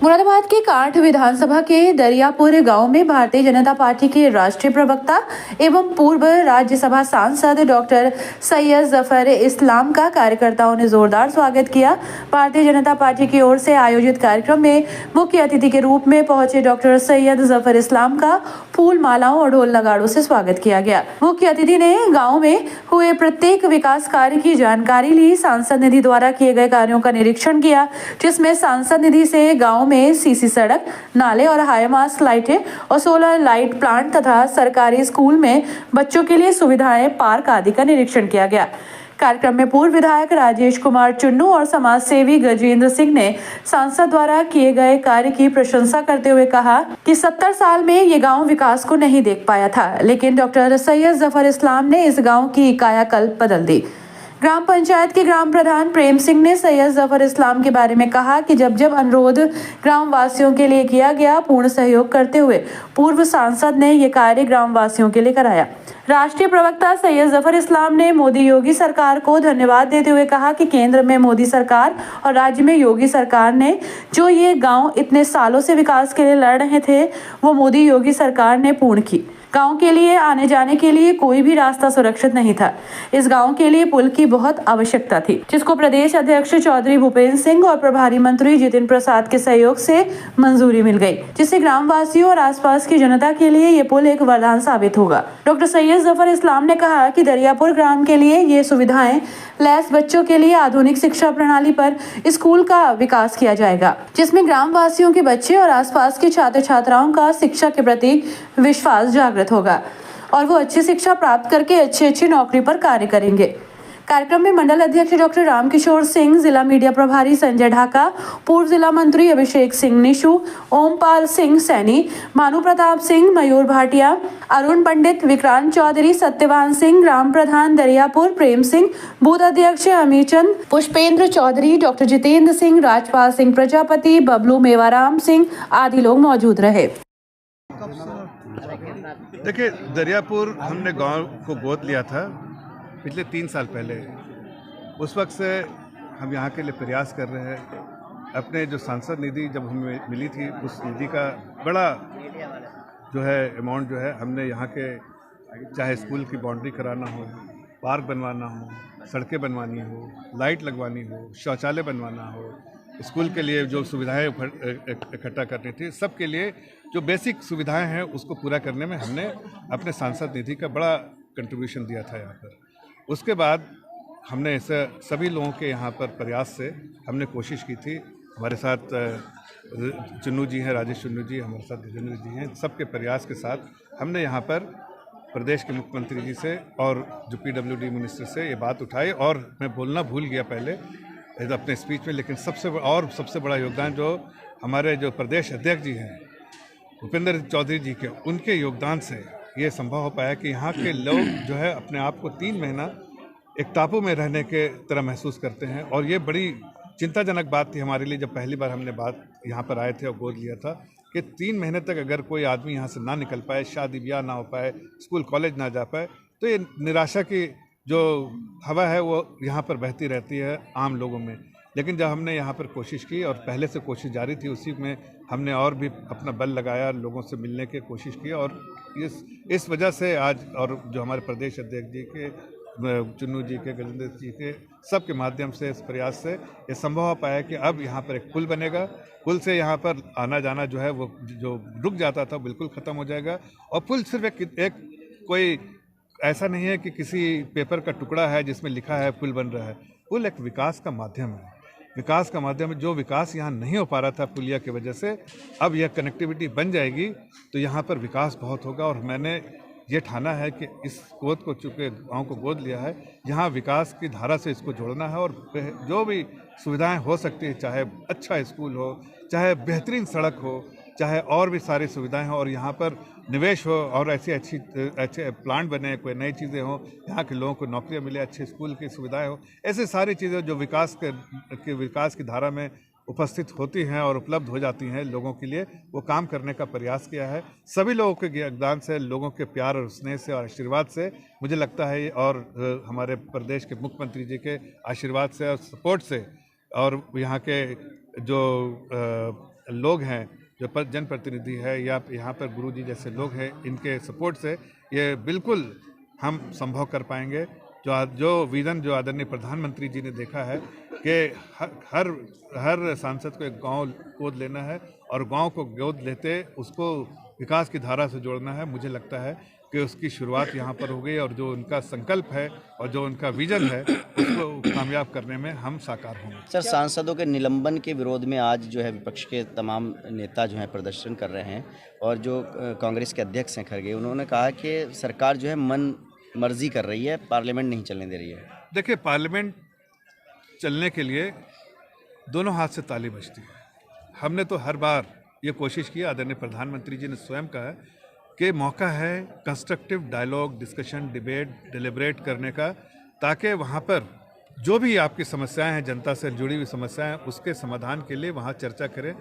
मुरादाबाद के कांठ विधानसभा के दरियापुर गांव में भारतीय जनता पार्टी के राष्ट्रीय प्रवक्ता एवं पूर्व राज्यसभा सांसद डॉक्टर सैयद जफर इस्लाम का कार्यकर्ताओं ने जोरदार स्वागत किया। भारतीय जनता पार्टी की ओर से आयोजित कार्यक्रम में मुख्य अतिथि के रूप में पहुंचे डॉक्टर सैयद जफर इस्लाम का फूल मालाओं और ढोल नगाड़ों से स्वागत किया गया। मुख्य अतिथि ने गाँव में हुए प्रत्येक विकास कार्य की जानकारी ली। सांसद निधि द्वारा किए गए कार्यों का निरीक्षण किया, जिसमें सांसद निधि से गाँव में सीसी सड़क, नाले और हाईमास्ट लाइटें और सोलर लाइट प्लांट तथा सरकारी स्कूल में बच्चों के लिए सुविधाएं, पार्क आदि का निरीक्षण किया गया। कार्यक्रम में पूर्व विधायक राजेश कुमार चुन्नू और समाज सेवी गजेंद्र सिंह ने सांसद द्वारा किए गए कार्य की प्रशंसा करते हुए कहा कि 70 साल में ये गांव विकास को नहीं देख पाया था, लेकिन डॉक्टर सैयद जफर इस्लाम ने इस गांव की कायाकल्प बदल दी। ग्राम पंचायत के ग्राम प्रधान प्रेम सिंह ने सैयद जफर इस्लाम के बारे में कहा कि जब अनुरोध ग्राम वासियों के लिए किया गया, पूर्ण सहयोग करते हुए पूर्व सांसद ने ये कार्य ग्राम वासियों के लिए कराया। राष्ट्रीय प्रवक्ता सैयद जफर इस्लाम ने मोदी योगी सरकार को धन्यवाद देते हुए कहा कि केंद्र में मोदी सरकार और राज्य में योगी सरकार ने जो ये गाँव इतने सालों से विकास के लिए लड़ रहे थे, वो मोदी योगी सरकार ने पूर्ण की। गांव के लिए आने जाने के लिए कोई भी रास्ता सुरक्षित नहीं था। इस गांव के लिए पुल की बहुत आवश्यकता थी, जिसको प्रदेश अध्यक्ष चौधरी भूपेंद्र सिंह और प्रभारी मंत्री जितिन प्रसाद के सहयोग से मंजूरी मिल गई, जिससे ग्रामवासियों और आसपास की जनता के लिए ये पुल एक वरदान साबित होगा। डॉक्टर सैयद जफर इस्लाम ने कहा कि दरियापुर ग्राम के लिए ये सुविधाएं लैस बच्चों के लिए आधुनिक शिक्षा प्रणाली पर स्कूल का विकास किया जाएगा, जिसमें ग्रामवासियों के बच्चे और आसपास के छात्र छात्राओं का शिक्षा के प्रति विश्वास जागृत होगा और वो अच्छी शिक्षा प्राप्त करके अच्छी नौकरी पर कार्य करेंगे। कार्यक्रम में मंडल अध्यक्ष डॉक्टर रामकिशोर सिंह, जिला मीडिया प्रभारी संजय ढाका, पूर्व जिला मंत्री अभिषेक सिंह निशु, ओमपाल सिंह सैनी, भानु प्रताप सिंह, मयूर भाटिया, अरुण पंडित, विक्रांत चौधरी, सत्यवान सिंह, ग्राम प्रधान दरियापुर प्रेम सिंह, बूथ अध्यक्ष अमीचंद, पुष्पेंद्र चौधरी, डॉक्टर जितेंद्र सिंह, राजपाल सिंह प्रजापति, बबलू मेवाराम सिंह आदि लोग मौजूद रहे। देखिए, दरियापुर हमने गांव को गोद लिया था पिछले 3 साल पहले। उस वक्त से हम यहाँ के लिए प्रयास कर रहे हैं। अपने जो सांसद निधि जब हमें मिली थी, उस निधि का बड़ा जो है अमाउंट जो है हमने यहाँ के, चाहे स्कूल की बाउंड्री कराना हो, पार्क बनवाना हो, सड़कें बनवानी हो, लाइट लगवानी हो, शौचालय बनवाना हो, स्कूल के लिए जो सुविधाएं इकट्ठा करनी थी, सबके लिए जो बेसिक सुविधाएं हैं उसको पूरा करने में हमने अपने सांसद निधि का बड़ा कंट्रीब्यूशन दिया था यहाँ पर। उसके बाद हमने ऐसे सभी लोगों के यहाँ पर प्रयास से हमने कोशिश की थी। हमारे साथ चुन्नू जी हैं, राजेश चुन्नू जी, हमारे साथ गजेंद्र जी हैं। सबके प्रयास के साथ हमने यहाँ पर प्रदेश के मुख्यमंत्री जी से और जो PWD मिनिस्टर से ये बात उठाई। और मैं बोलना भूल गया पहले अपने स्पीच में, लेकिन सबसे बड़ा योगदान जो हमारे जो प्रदेश अध्यक्ष जी हैं भूपेंद्र चौधरी जी के, उनके योगदान से ये संभव हो पाया कि यहाँ के लोग जो है अपने आप को 3 महीना एक टापू में रहने के तरह महसूस करते हैं। और ये बड़ी चिंताजनक बात थी हमारे लिए जब पहली बार हमने बात यहाँ पर आए थे और गोद लिया था कि 3 महीने तक अगर कोई आदमी यहाँ से ना निकल पाए, शादी ब्याह ना हो पाए, स्कूल कॉलेज ना जा पाए, तो ये निराशा की जो हवा है वो यहाँ पर बहती रहती है आम लोगों में। लेकिन जब हमने यहाँ पर कोशिश की और पहले से कोशिश जारी थी, उसी में हमने और भी अपना बल लगाया, लोगों से मिलने की कोशिश की। और इस वजह से आज और जो हमारे प्रदेश अध्यक्ष जी के, चुन्नू जी के, गजेंद्र जी के, सबके माध्यम से, इस प्रयास से ये संभव हो पाया कि अब यहाँ पर एक पुल बनेगा। पुल से यहाँ पर आना जाना जो है वो जो रुक जाता था बिल्कुल ख़त्म हो जाएगा। और पुल सिर्फ एक कोई ऐसा नहीं है कि किसी पेपर का टुकड़ा है जिसमें लिखा है पुल बन रहा है। पुल एक विकास का माध्यम है। विकास का माध्यम है। जो विकास यहाँ नहीं हो पा रहा था पुलिया की वजह से, अब यह कनेक्टिविटी बन जाएगी तो यहाँ पर विकास बहुत होगा। और मैंने ये ठाना है कि इस गोद को, चूँकि गांव को गोद लिया है, यहाँ विकास की धारा से इसको जोड़ना है। और जो भी सुविधाएं हो सकती है, चाहे अच्छा स्कूल हो, चाहे बेहतरीन सड़क हो, चाहे और भी सारी सुविधाएं हो, और यहाँ पर निवेश हो और ऐसे अच्छे प्लांट बने, कोई नई चीज़ें हों, यहाँ के लोगों को नौकरियाँ मिले, अच्छे स्कूल की सुविधाएं हो, ऐसे सारी चीज़ें जो विकास की धारा में उपस्थित होती हैं और उपलब्ध हो जाती हैं लोगों के लिए, वो काम करने का प्रयास किया है। सभी लोगों के योगदान से, लोगों के प्यार और स्नेह से और आशीर्वाद से मुझे लगता है, और हमारे प्रदेश के मुख्यमंत्री जी के आशीर्वाद से और सपोर्ट से, और यहाँ के जो लोग हैं, जो जनप्रतिनिधि है या यहाँ पर गुरुजी जैसे लोग हैं, इनके सपोर्ट से ये बिल्कुल हम संभव कर पाएंगे। जो विज़न जो आदरणीय प्रधानमंत्री जी ने देखा है कि हर सांसद को एक गांव गोद लेना है और गांव को गोद लेते उसको विकास की धारा से जोड़ना है, मुझे लगता है कि उसकी शुरुआत यहाँ पर हो गई और जो उनका संकल्प है और जो उनका विजन है उसको कामयाब करने में हम साकार होंगे। सर, सांसदों के निलंबन के विरोध में आज जो है विपक्ष के तमाम नेता जो हैं प्रदर्शन कर रहे हैं और जो कांग्रेस के अध्यक्ष हैं खड़गे, उन्होंने कहा कि सरकार जो है मन मर्जी कर रही है, पार्लियामेंट नहीं चलने दे रही है। देखिए, पार्लियामेंट चलने के लिए दोनों हाथ से ताली बजती है। हमने तो हर बार ये कोशिश की, आदरणीय प्रधानमंत्री जी ने स्वयं कहा कि मौका है कंस्ट्रक्टिव डायलॉग, डिस्कशन, डिबेट, डिलिब्रेट करने का, ताकि वहाँ पर जो भी आपकी समस्याएं हैं, जनता से जुड़ी हुई समस्याएं, उसके समाधान के लिए वहाँ चर्चा करें।